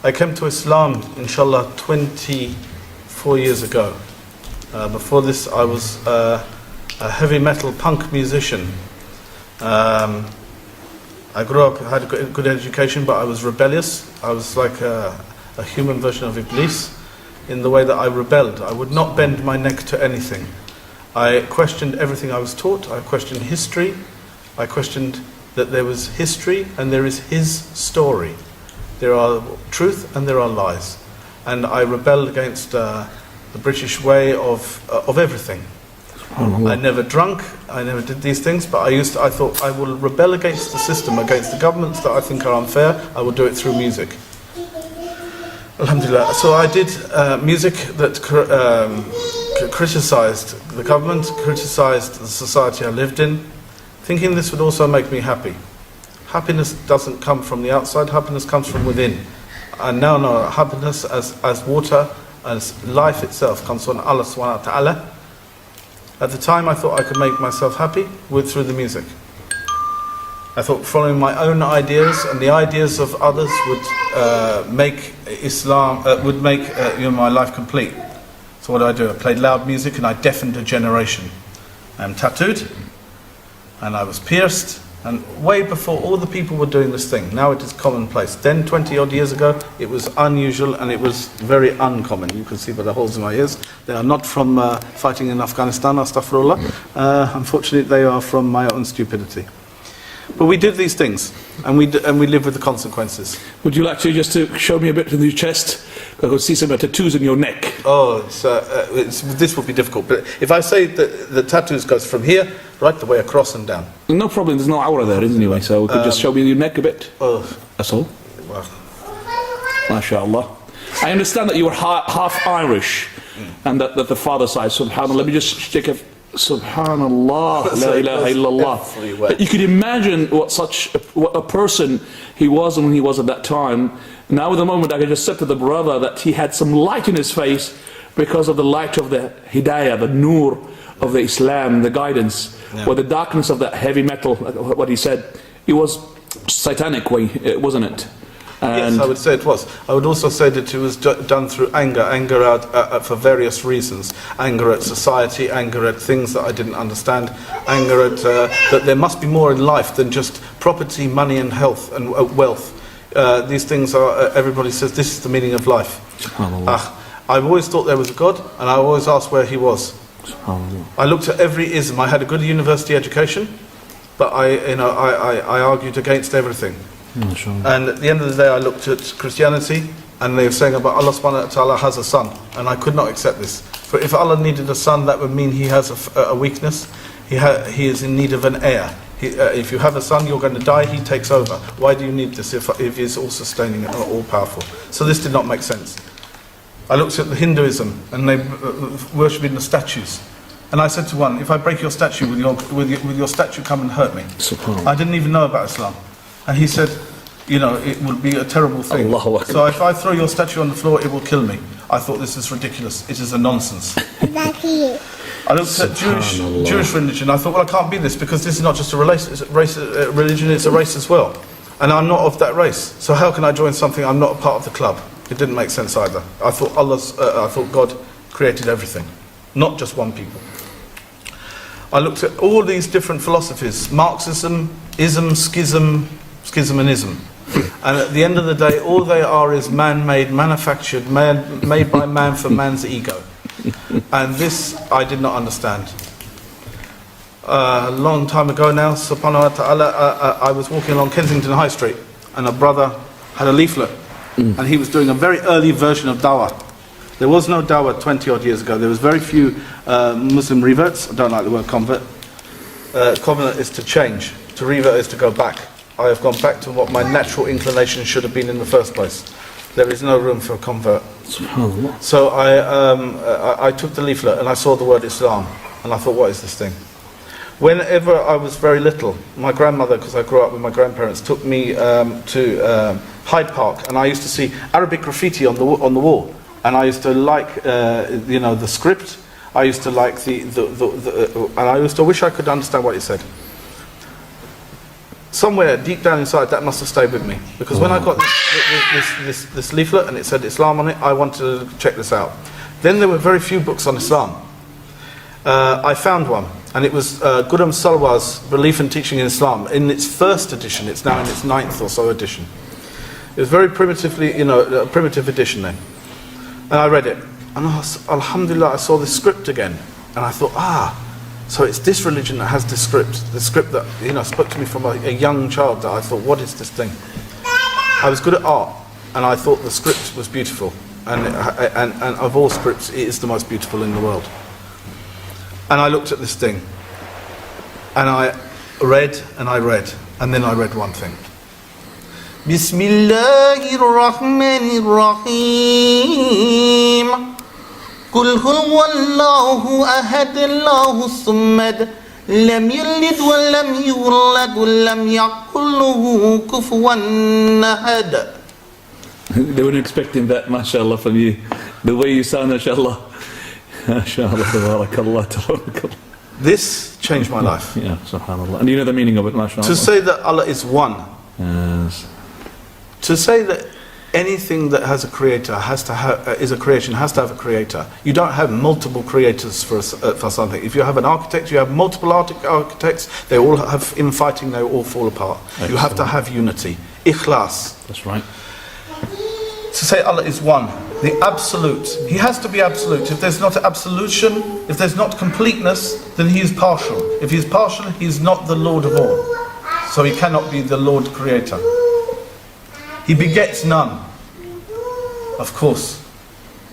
I came to Islam, inshallah, 24 years ago. Before this, I was a heavy metal punk musician. I grew up, had a good education, but I was rebellious. I was like a human version of Iblis in the way that I rebelled. I would not bend my neck to anything. I questioned everything I was taught. I questioned history. I questioned that there was history and there is his story. There are truth and there are lies. And I rebelled against the British way of everything. I never drunk, I never did these things, but I thought I will rebel against the system, against the governments that I think are unfair. I will do it through music. Alhamdulillah. So I did music that criticized the government, criticized the society I lived in, thinking this would also make me happy. Happiness doesn't come from the outside, happiness comes from within. And now know happiness as water, as life itself comes from Allah subhanahu wa ta'ala. At the time I thought I could make myself happy through the music. I thought following my own ideas and the ideas of others would make Islam, would make my life complete. So what did I do? I played loud music and I deafened a generation. I am tattooed and I was pierced, and way before all the people were doing this thing. Now it is commonplace. Then 20 odd years ago it was unusual and it was very uncommon. You can see by the holes in my ears. They are not from fighting in Afghanistan, astaghfirullah. Unfortunately they are from my own stupidity. But we did these things, and we live with the consequences. Would you like to just to show me a bit of your chest? I could see some tattoos in your neck. Oh, this would be difficult. But if I say that the tattoos goes from here right the way across and down. No problem. There's no aura there, anyway. So we could just show me your neck a bit. Oh, that's all. Well. MashaAllah. I understand that you were half Irish, and that the father side. Subhanallah. Let me just check if. Subhanallah, la ilaha illallah. You could imagine what a person he was when he was at that time. Now at the moment I can just say to the brother that he had some light in his face because of the light of the hidayah, the nur of the Islam, the guidance. Yeah. Where the darkness of that heavy metal, what he said, it was satanic way, wasn't it? And yes, I would say it was. I would also say that it was done through anger out for various reasons. Anger at society, anger at things that I didn't understand, anger at that there must be more in life than just property, money and health and wealth. These things are, everybody says this is the meaning of life. I've always thought there was a God, and I always asked where he was. I looked at every ism. I had a good university education, but I argued against everything. And at the end of the day I looked at Christianity and they were saying about Allah subhanahu wa ta'ala has a son, and I could not accept this. For if Allah needed a son, that would mean he has a weakness. He is in need of an heir. If you have a son, you're going to die, he takes over. Why do you need this if he's all sustaining and all powerful? So this did not make sense. I looked at the Hinduism and they worshipping the statues. And I said to one, if I break your statue, will your statue come and hurt me? I didn't even know about Islam. And he said, it would be a terrible thing. So if I throw your statue on the floor, it will kill me. I thought this is ridiculous. It is a nonsense. I looked at Jewish religion. I thought, well, I can't be this because this is not just a religion, it's a race as well. And I'm not of that race. So how can I join something I'm not a part of the club? It didn't make sense either. I thought God created everything, not just one people. I looked at all these different philosophies: Marxism, ism, schism and ism. And at the end of the day, all they are is man-made, manufactured, made by man for man's ego. And this I did not understand. A long time ago now, subhanahu wa ta'ala, I was walking along Kensington High Street and a brother had a leaflet and he was doing a very early version of dawah. There was no dawah 20 odd years ago. There was very few Muslim reverts. I don't like the word convert. Convert is to change. To revert is to go back. I have gone back to what my natural inclination should have been in the first place. There is no room for a convert. So I took the leaflet and I saw the word Islam and I thought, what is this thing? Whenever I was very little, my grandmother, because I grew up with my grandparents, took me to Hyde Park, and I used to see Arabic graffiti on the wall, and I used to like the script. I used to like and I used to wish I could understand what it said. somewhere deep down inside that must have stayed with me, because when I got this leaflet and it said Islam on it, I wanted to check this out. Then there were very few books on Islam. I found one, and it was Ghulam Salwar's Belief and Teaching in Islam in its first edition. It's now in its 9th or so edition. It was very primitively, a primitive edition then. And I read it, and alhamdulillah, I saw this script again, and I thought, so it's this religion that has this script, the script that spoke to me from a young child. That I thought, what is this thing? I was good at art, and I thought the script was beautiful, and of all scripts, it is the most beautiful in the world. And I looked at this thing, and I read, and then I read one thing. Bismillahirrahmanirrahim. قل هو الله أحد الله الصمد لم يلد ولم يولد ولم يكن له كفوا أحد. They weren't expecting that, mashallah, from you. The way you sound, mashallah. Mashallah, tabarakallah, tabarakallah. This changed my life. Yeah, subhanallah. And you know the meaning of it, mashallah. To say that Allah is one. Yes. To say that anything that has a creator is a creation has to have a creator. You don't have multiple creators for something. If you have an architect, you have multiple architects. They all have infighting. They all fall apart. Excellent. You have to have unity, ikhlas. That's right. To say Allah is one, the absolute. He has to be absolute. If there's not absolution, if there's not completeness, then he is partial. If he is partial, he is not the Lord of all. So he cannot be the Lord Creator. He begets none. Of course,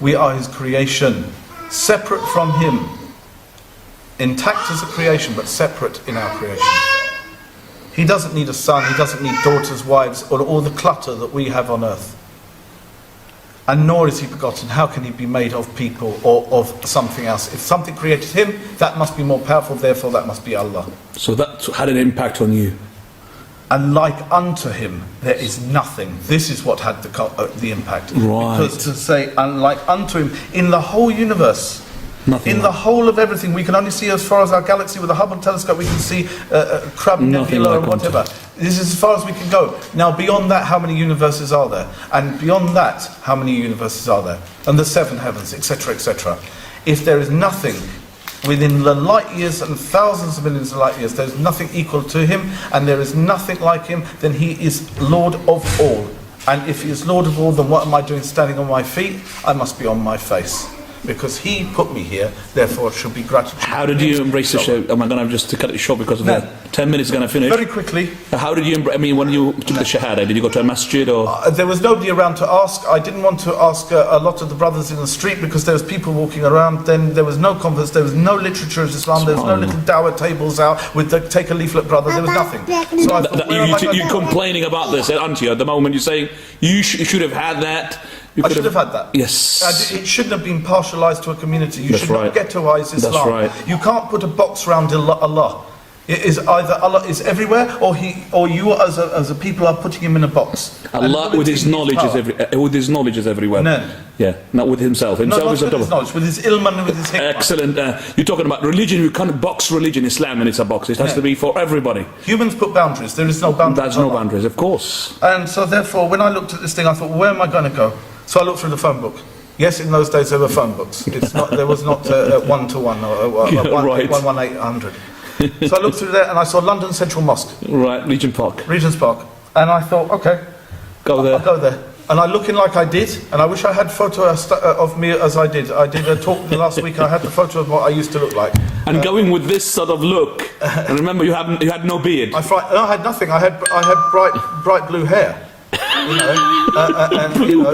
we are his creation, separate from him, intact as a creation, but separate in our creation. He doesn't need a son, he doesn't need daughters, wives, or all the clutter that we have on earth. And nor is he begotten. How can he be made of people or of something else? If something created him, that must be more powerful, therefore that must be Allah. So that had an impact on you. And like unto him, there is nothing. This is what had the impact. Right. Because to say, unlike unto him, in the whole universe, nothing in the whole of everything, we can only see as far as our galaxy with the Hubble telescope, we can see Crab Nebula like or whatever. This is as far as we can go. Now beyond that, how many universes are there? And beyond that, how many universes are there? And the 7 heavens, etc., etc. If there is nothing within the light years and thousands of millions of light years, there is nothing equal to him, and there is nothing like him, then he is Lord of all. And if he is Lord of all, then what am I doing standing on my feet? I must be on my face. Because he put me here, therefore it should be gratitude. How did you embrace the show? Am I going to have just to cut it short because of that? 10 minutes is going to finish. Very quickly. How did you when you took the shahada, did you go to a masjid or? There was nobody around to ask. I didn't want to ask a lot of the brothers in the street because there was people walking around. Then there was no converse, there was no literature of Islam, there was no little dawah tables out with the take a leaflet brother, there was nothing. So I thought, you're complaining about this, aren't you, at the moment? You're saying you should have had that. I should have had that. Yes. It shouldn't have been partialised to a community. You That's should right. not ghettoise Islam. That's right. You can't put a box around Allah. It is either Allah is everywhere, or you as a people are putting him in a box. Allah with his knowledge is everywhere. No. Yeah, not with himself. Not with his knowledge, with his ilm and with his hikmah. Excellent. You're talking about religion. You can't box religion, Islam, and it's a box. It has to be for everybody. Humans put boundaries. There is no boundaries. There's no boundaries, of course. And so therefore, when I looked at this thing, I thought, where am I going to go? So I looked through the phone book. Yes, in those days there were phone books. It's not. There was not 1-to-1 or 1-800. So I looked through there and I saw London Central Mosque. Right, Regent's Park. And I thought, okay, I'll go there. And I looking like I did, and I wish I had a photo of me as I did. I did a talk last week. I had the photo of what I used to look like. And going with this sort of look, and remember you had no beard. I had nothing. I had bright blue hair.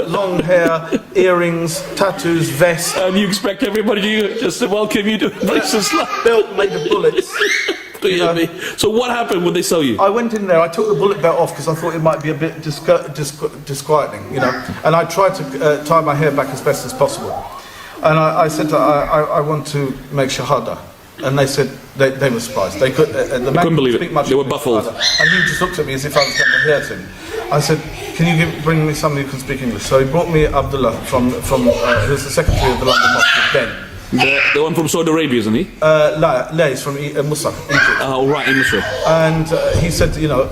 Long hair, earrings, tattoos, vest. And you expect everybody to just welcome you to embrace Islam. Belt made of bullets. So what happened when they saw you? I went in there, I took the bullet belt off because I thought it might be a bit disquieting, and I tried to tie my hair back as best as possible. And I said, I want to make shahada. And they said, they were surprised. They couldn't believe it. Much they were baffled. And he just looked at me as if I was going to hurt him. I said, can you bring me somebody who can speak English? So he brought me Abdullah from who's the secretary of the London Mosque, Ben. The one from Saudi Arabia, isn't he? La, he's from Mosque, Egypt. Oh, right, in Misr. And he said, you know,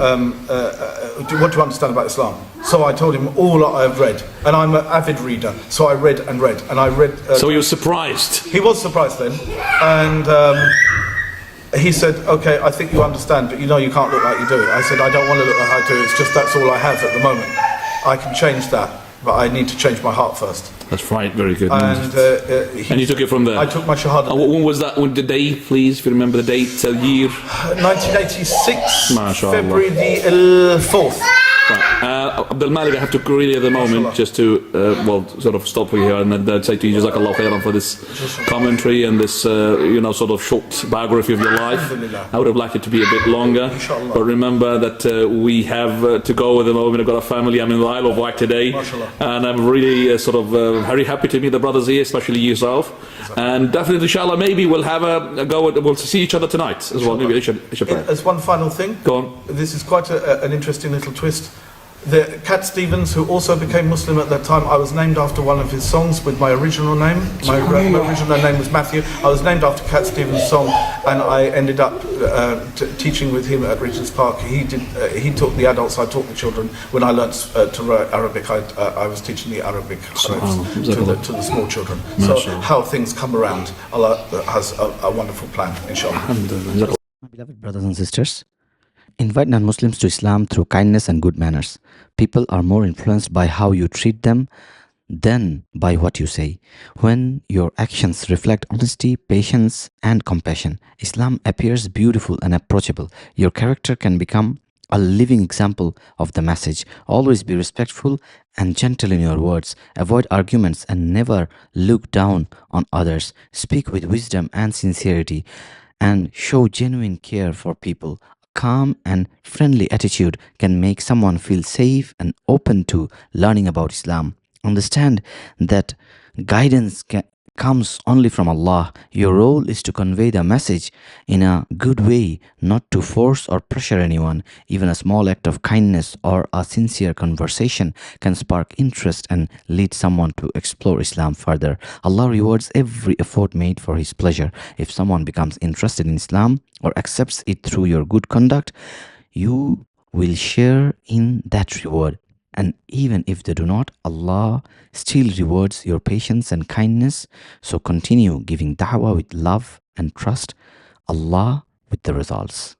what do you understand about Islam? So I told him all I've read, and I'm an avid reader, so I read and read, and I read... So he was surprised. He was surprised then, and he said, okay, I think you understand, but you know you can't look like you do. I said, I don't want to look like I do, it's just that's all I have at the moment. I can change that, but I need to change my heart first. That's right, very good. And you took it from there? I took my shahada. When was that? When the day, please, if you remember the date, year? 1986, MashaAllah. February the 4th. Right. Abdul Malik, I have to really at the moment just to sort of stop you here and then say to you Jazakallah khairan for this commentary and this sort of short biography of your life. I would have liked it to be a bit longer, but remember that we have to go at the moment. I've got a family. I'm in the Isle of Wight today, and I'm really very happy to meet the brothers here, especially yourself. And definitely, inshallah, maybe we'll have a go. We'll see each other tonight as well. Maybe I should pray. As one final thing, go on. This is quite an interesting little twist. The Cat Stevens, who also became Muslim at that time, I was named after one of his songs with my original name. My original name was Matthew. I was named after Cat Stevens' song, and I ended up teaching with him at Regent's Park. He taught the adults, I taught the children. When I learnt to write Arabic, I was teaching the Arabic to the small children. So how things come around, Allah has a wonderful plan, inshallah. My beloved brothers and sisters, invite non-Muslims to Islam through kindness and good manners. People are more influenced by how you treat them than by what you say. When your actions reflect honesty, patience, and compassion, Islam appears beautiful and approachable. Your character can become a living example of the message. Always be respectful and gentle in your words. Avoid arguments and never look down on others. Speak with wisdom and sincerity and show genuine care for people. Calm and friendly attitude can make someone feel safe and open to learning about Islam. Understand that guidance comes only from Allah. Your role is to convey the message in a good way, not to force or pressure anyone. Even a small act of kindness or a sincere conversation can spark interest and lead someone to explore Islam further. Allah rewards every effort made for His pleasure. If someone becomes interested in Islam or accepts it through your good conduct, you will share in that reward. And even if they do not, Allah still rewards your patience and kindness. So continue giving da'wah with love and trust Allah with the results.